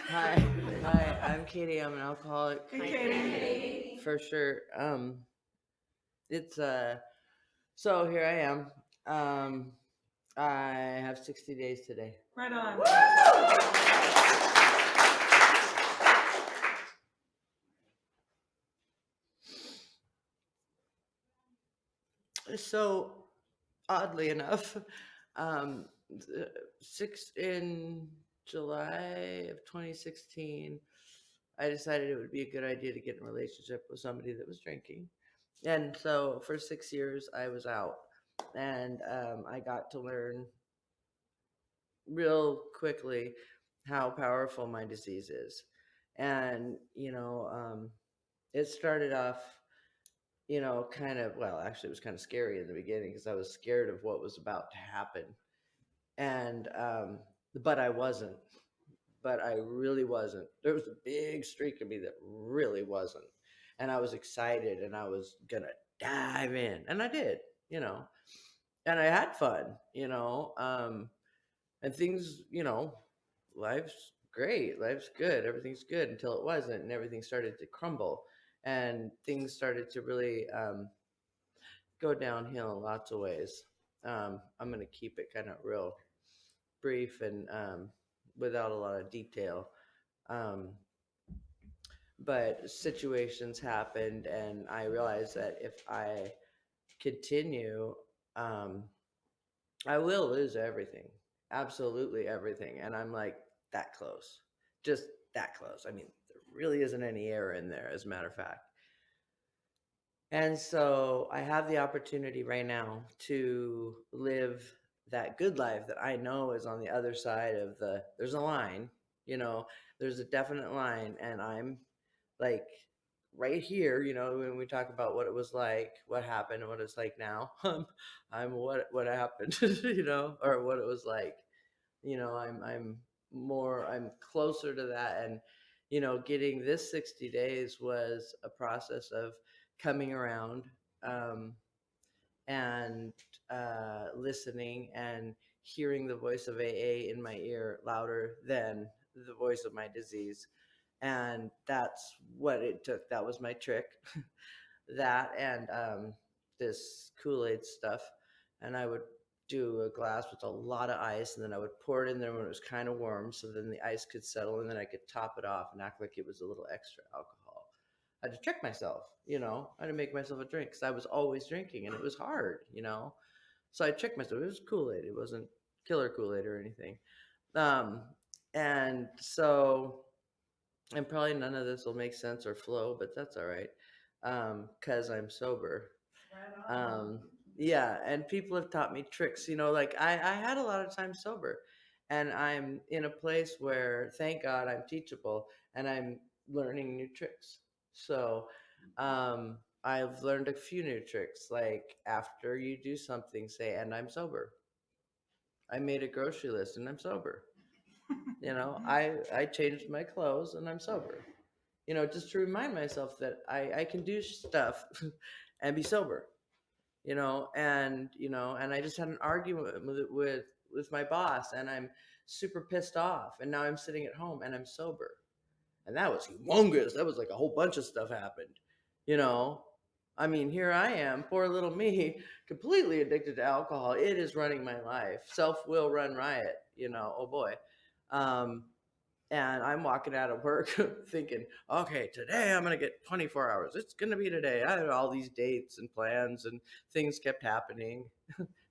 Hi, hi. I'm Katie. I'm an alcoholic. Hey, Katie. For sure. It's So here I am. Um, I have 60 days today. Right on. So oddly enough, um, six in July of 2016, I decided it would be a good idea to get in a relationship with somebody that was drinking. And so for 6 years, I was out, and I got to learn real quickly how powerful my disease is. And, it started off, kind of, well, actually, it was kind of scary in the beginning because I was scared of what was about to happen. And, but I wasn't. But I really wasn't. There was a big streak of me that really wasn't. And I was excited and I was going to dive in. And I did, you know, and I had fun, and things, life's great, life's good, everything's good until it wasn't, and everything started to crumble, and things started to really go downhill in lots of ways. I'm going to keep it kind of real brief and without a lot of detail. Um, but situations happened, and I realized that if I continue, um, I will lose everything, absolutely everything. And I'm like that close, just that close. I mean, there really isn't any air in there, as a matter of fact. And so I have the opportunity right now to live that good life that I know is on the other side of there's a line, you know, there's a definite line. And I'm like right here, when we talk about what it was like, what happened, and what it's like now. I'm what happened, or what it was like. I'm closer to that. And getting this 60 days was a process of coming around, um, and listening and hearing the voice of AA in my ear louder than the voice of my disease. And that's what it took. That was my trick. That and this Kool-Aid stuff. And I would do a glass with a lot of ice, and then I would pour it in there when it was kind of warm, so then the ice could settle, and then I could top it off and act like it was a little extra alcohol. I had to trick myself, I had to make myself a drink because I was always drinking and it was hard. So I tricked myself. It was Kool-Aid. It wasn't killer Kool-Aid or anything. Um, and so, and probably none of this will make sense or flow, but that's all right. Cause I'm sober. Right on. Um, yeah. And people have taught me tricks, like I had a lot of time sober, and I'm in a place where, thank God, I'm teachable and I'm learning new tricks. So, I've learned a few new tricks, like after you do something, say, and I'm sober. I made a grocery list and I'm sober. I changed my clothes and I'm sober. Just to remind myself that I can do stuff and be sober. And I just had an argument with my boss, and I'm super pissed off, and now I'm sitting at home and I'm sober. And that was humongous. That was like a whole bunch of stuff happened. You know, I mean, here I am, poor little me, completely addicted to alcohol. It is running my life. Self will run riot. Oh boy. Um, and I'm walking out of work thinking, okay, today I'm going to get 24 hours. It's going to be today. I had all these dates and plans, and things kept happening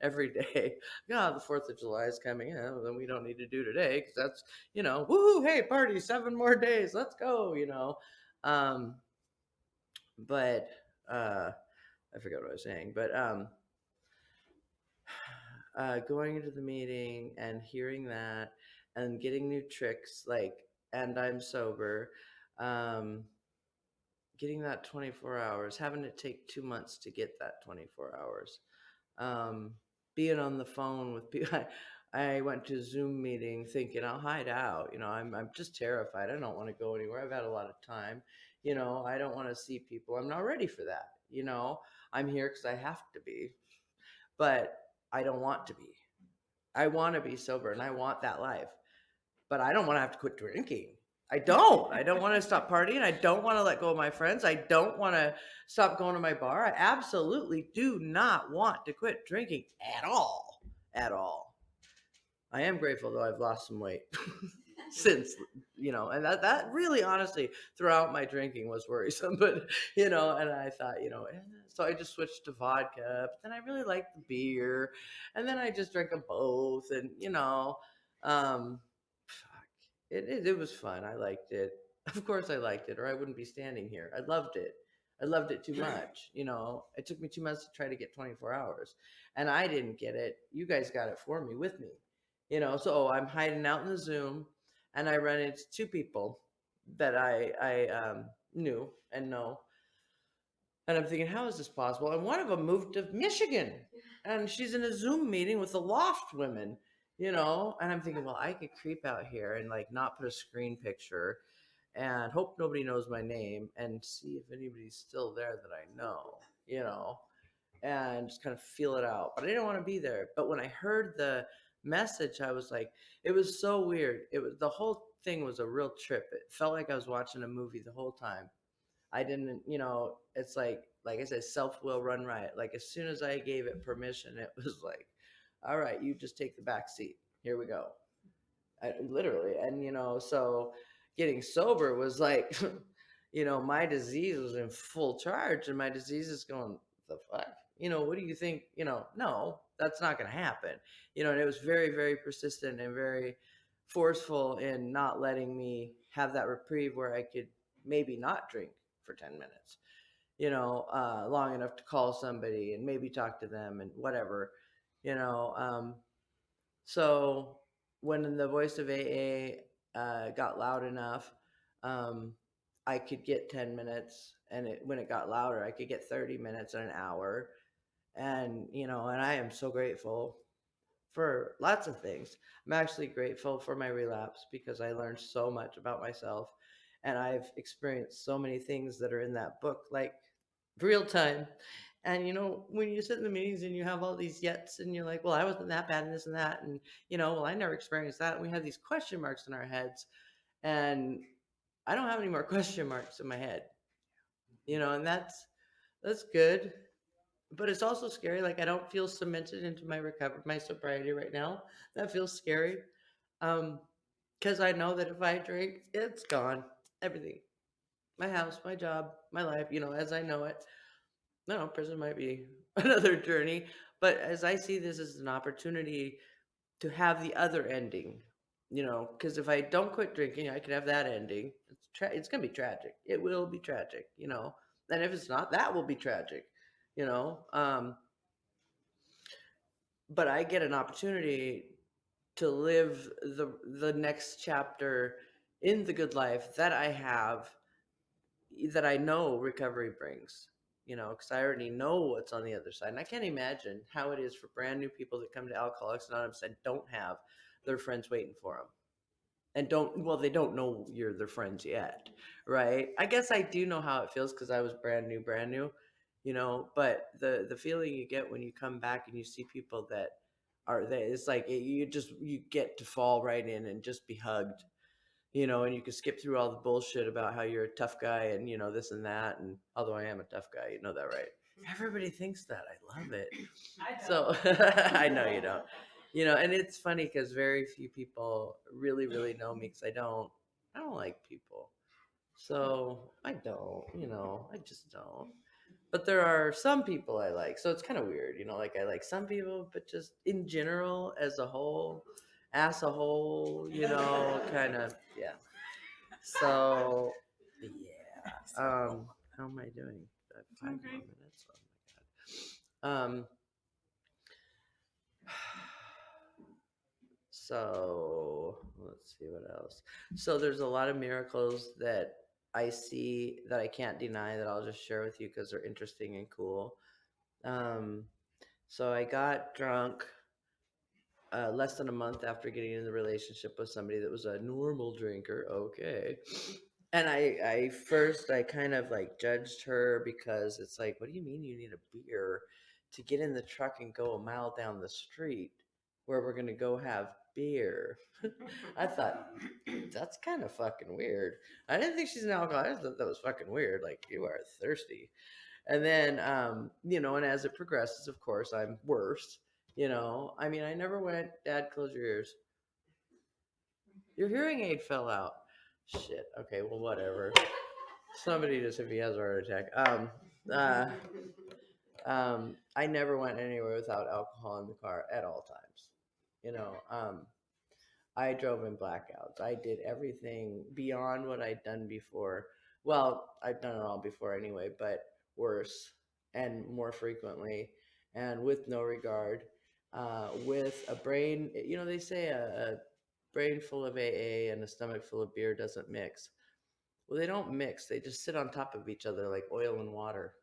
every day. Yeah, the 4th of July is coming. Yeah, well, then we don't need to do today because that's, woohoo, hey, party, 7 more days. Let's go. Um, but I forgot what I was saying. But going into the meeting and hearing that and getting new tricks, like, and I'm sober, um, getting that 24 hours, having to take 2 months to get that 24 hours, um, being on the phone with people. I went to a Zoom meeting thinking I'll hide out. I'm just terrified. I don't want to go anywhere. I've had a lot of time. I don't want to see people. I'm not ready for that. I'm here because I have to be, but I don't want to be. I want to be sober and I want that life, but I don't want to have to quit drinking. I don't want to stop partying. I don't want to let go of my friends. I don't want to stop going to my bar. I absolutely do not want to quit drinking at all. At all. I am grateful though I've lost some weight since, and that really honestly throughout my drinking was worrisome. But and I thought, so I just switched to vodka, but then I really liked the beer, and then I just drank them both, and fuck, it was fun. I liked it. Of course I liked it, or I wouldn't be standing here. I loved it. I loved it too much. It took me 2 months to try to get 24 hours, and I didn't get it. You guys got it for me with me. So I'm hiding out in the Zoom, and I run into two people that I knew and know, and I'm thinking, how is this possible? And one of them moved to Michigan, and she's in a Zoom meeting with the Loft women, and I'm thinking, well, I could creep out here and like not put a screen picture and hope nobody knows my name and see if anybody's still there that I know, and just kind of feel it out. But I didn't want to be there. But when I heard the message, I was like, it was so weird. It was, the whole thing was a real trip. It felt like I was watching a movie the whole time. I didn't, it's like I said, self will run riot. Like as soon as I gave it permission, it was like, all right, you just take the back seat. Here we go. Literally. And, so getting sober was like, my disease was in full charge, and my disease is going, the fuck? What do you think? No, that's not going to happen. And it was very, very persistent and very forceful in not letting me have that reprieve where I could maybe not drink for 10 minutes, long enough to call somebody and maybe talk to them and whatever, you know. So when the voice of AA got loud enough, um, I could get 10 minutes, and when it got louder, I could get 30 minutes and an hour. And, and I am so grateful for lots of things. I'm actually grateful for my relapse because I learned so much about myself, and I've experienced so many things that are in that book, like real time. And when you sit in the meetings and you have all these yets and you're like, well, I wasn't that bad and this and that, and well, I never experienced that. And we have these question marks in our heads, and I don't have any more question marks in my head, and that's good. But it's also scary. Like I don't feel cemented into my sobriety right now. That feels scary. Because I know that if I drink, it's gone. Everything. My house, my job, my life, as I know it. No, prison might be another journey. But as I see this as an opportunity to have the other ending, because if I don't quit drinking, I could have that ending. It's going to be tragic. It will be tragic, And if it's not, that will be tragic, you know. But I get an opportunity to live the next chapter in the good life that I have, that I know recovery brings, because I already know what's on the other side. And I can't imagine how it is for brand new people that come to Alcoholics Anonymous and don't have their friends waiting for them. And they don't know you're their friends yet, right? I guess I do know how it feels because I was brand new, but the feeling you get when you come back and you see people that are there, it's like you get to fall right in and just be hugged, and you can skip through all the bullshit about how you're a tough guy and this and that. And although I am a tough guy, you know that, right? Everybody thinks that. I love it. So I know you don't. And it's funny because very few people really, really know me because I don't like people. So I don't, I just don't. But there are some people I like. So it's kind of weird, like I like some people, but just in general, as a whole, as a whole, kind of, yeah. So, yeah. How am I doing? 5 more minutes. Oh my god. So let's see what else. So there's a lot of miracles that I see that I can't deny that I'll just share with you because they're interesting and cool. So I got drunk less than a month after getting in the relationship with somebody that was a normal drinker. Okay. And I kind of like judged her because it's like, what do you mean you need a beer to get in the truck and go a mile down the street? where we're going to go have beer. I thought, that's kind of fucking weird. I didn't think she's an alcoholic. I just thought that was fucking weird. Like, you are thirsty. And then, and as it progresses, of course, I'm worse. I mean, I never went, Dad, close your ears. Your hearing aid fell out. Shit. Okay, well, whatever. Somebody just, if he has a heart attack. I never went anywhere without alcohol in the car at all times. I drove in blackouts. I did everything beyond what I'd done before. Well, I've done it all before anyway, but worse and more frequently and with no regard. With a brain, they say a brain full of AA and a stomach full of beer doesn't mix. Well, they don't mix. They just sit on top of each other like oil and water.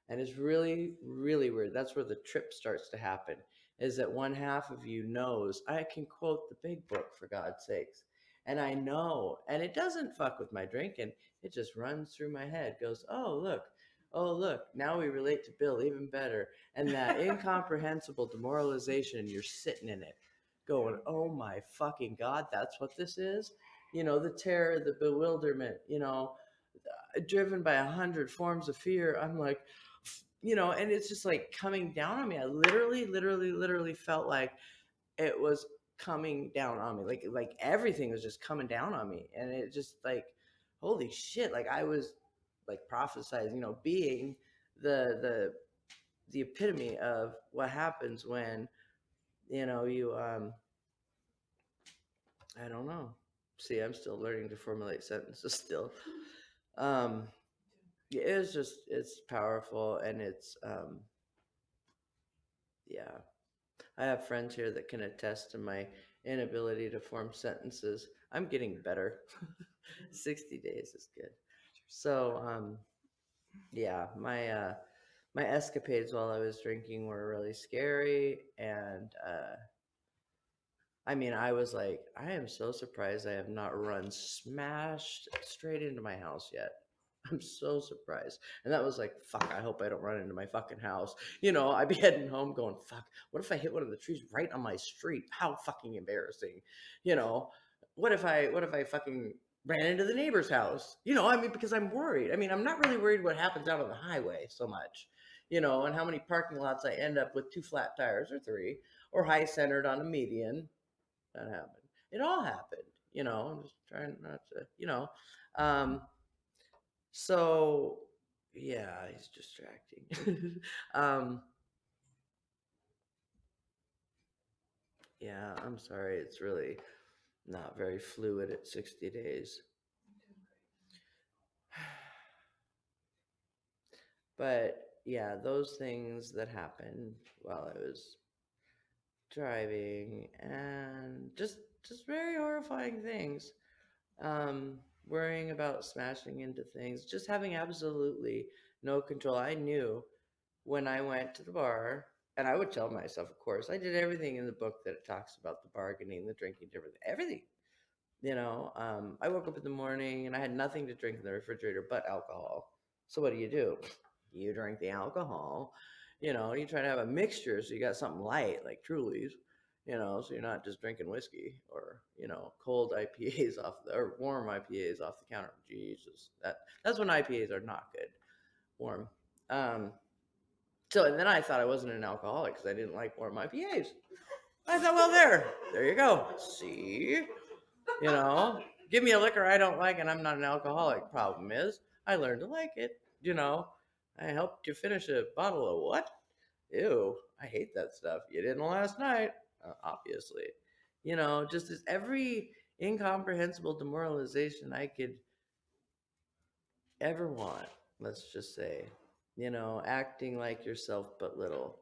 And it's really, really weird. That's where the trip starts to happen, is that one half of you knows, I can quote the big book for God's sakes. And I know, and it doesn't fuck with my drinking. It just runs through my head, goes, oh, look, now we relate to Bill even better. And that incomprehensible demoralization, you're sitting in it going, oh my fucking God, that's what this is? The terror, the bewilderment, driven by 100 forms of fear. I'm like, and it's just like coming down on me. I literally felt like it was coming down on me. Like everything was just coming down on me. And it just like, holy shit. Like I was like prophesizing, being the epitome of what happens when, you, I don't know. See, I'm still learning to formulate sentences still. It's powerful, and it's yeah. I have friends here that can attest to my inability to form sentences. I'm getting better. 60 days is good. So yeah, my escapades while I was drinking were really scary, and I mean, I was like, I am so surprised I have not run smashed straight into my house yet. I'm so surprised. And that was like, fuck, I hope I don't run into my fucking house. I'd be heading home going, fuck, what if I hit one of the trees right on my street? How fucking embarrassing. What if I fucking ran into the neighbor's house? I mean, because I'm worried. I mean, I'm not really worried what happens out on the highway so much, and how many parking lots I end up with 2 flat tires or 3, or high centered on a median. That happened. It all happened, I'm just trying not to. So yeah, he's distracting. Yeah, I'm sorry. It's really not very fluid at 60 days. But yeah, those things that happened while I was driving, and just very horrifying things. Worrying about smashing into things, just having absolutely no control. I knew when I went to the bar, and I would tell myself, of course, I did everything in the book that it talks about, the bargaining, the drinking, everything. I woke up in the morning and I had nothing to drink in the refrigerator but alcohol. So what do? You drink the alcohol. You try to have a mixture so you got something light like Truly's. So you're not just drinking whiskey or cold IPAs or warm IPAs off the counter. Jesus, that's when IPAs are not good. Warm. So, and then I thought I wasn't an alcoholic because I didn't like warm IPAs. I thought, well, there you go. See, give me a liquor I don't like and I'm not an alcoholic. Problem is, I learned to like it. I helped you finish a bottle of what? Ew, I hate that stuff. You didn't last night, obviously. Just as every incomprehensible demoralization I could ever want, let's just say, acting like yourself but little.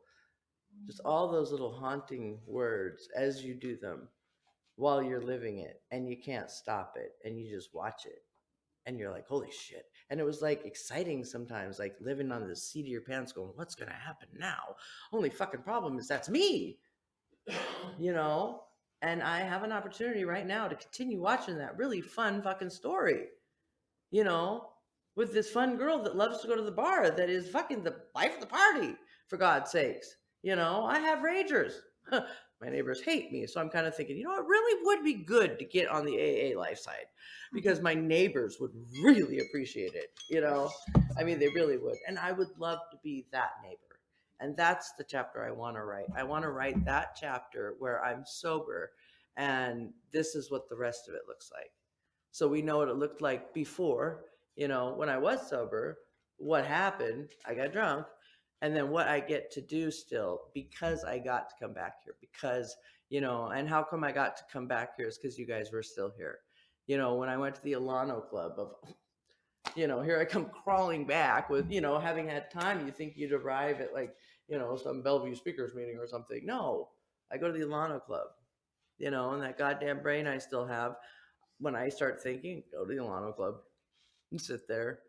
Just all those little haunting words as you do them while you're living it, and you can't stop it, and you just watch it. And you're like, holy shit. And it was like exciting sometimes, like living on the seat of your pants going, what's going to happen now? Only fucking problem is that's me, you know? And I have an opportunity right now to continue watching that really fun fucking story, you know, with this fun girl that loves to go to the bar, that is fucking the life of the party, for God's sakes. I have ragers. My My neighbors hate me. So I'm kind of thinking, it really would be good to get on the AA life side because my neighbors would really appreciate it. I mean, they really would. And I would love to be that neighbor. And that's the chapter I want to write. I want to write that chapter where I'm sober and this is what the rest of it looks like. So we know what it looked like before, when I was sober, what happened, I got drunk, and then what I get to do still because I got to come back here because, and how come I got to come back here is because you guys were still here. When I went to the Alano Club of, here I come crawling back with, having had time, you think you'd arrive at like, some Bellevue speakers meeting or something. No, I go to the Alano Club, and that goddamn brain I still have. When I start thinking, go to the Alano Club and sit there,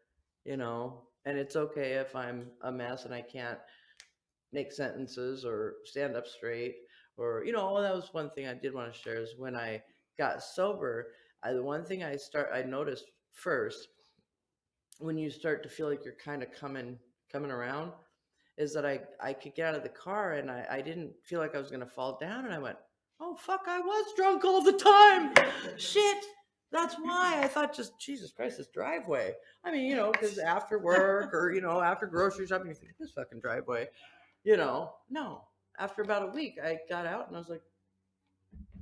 and it's okay if I'm a mess and I can't make sentences or stand up straight or, that was one thing I did want to share is when I got sober, the one thing I noticed first when you start to feel like you're kind of coming around is that I could get out of the car and I didn't feel like I was going to fall down. And I went, oh, fuck, I was drunk all the time. Shit. That's why I thought just, Jesus Christ, this driveway. I mean, because after work or, after grocery shopping, you think, this fucking driveway, no. After about a week, I got out and I was like,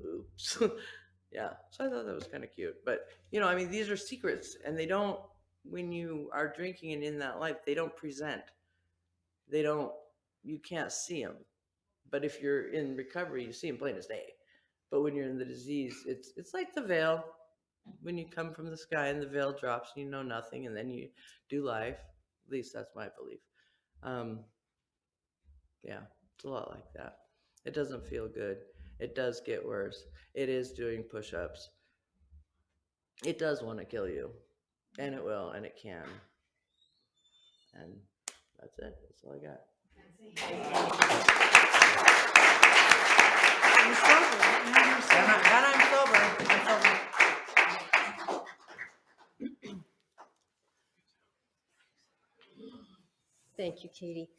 oops. Yeah. So I thought that was kind of cute. But, I mean, these are secrets and they don't, when you are drinking and in that life, they don't present. You can't see them. But if you're in recovery, you see them plain as day. But when you're in the disease, it's like the veil. When you come from the sky and the veil drops, you know nothing, and then you do life. At least that's my belief. Yeah, it's a lot like that. It doesn't feel good. It does get worse. It is doing push-ups. It does want to kill you, and it will, and it can. And that's it. That's all I got. You're sober. Now you're sober. And I'm sober. Thank you, Katie.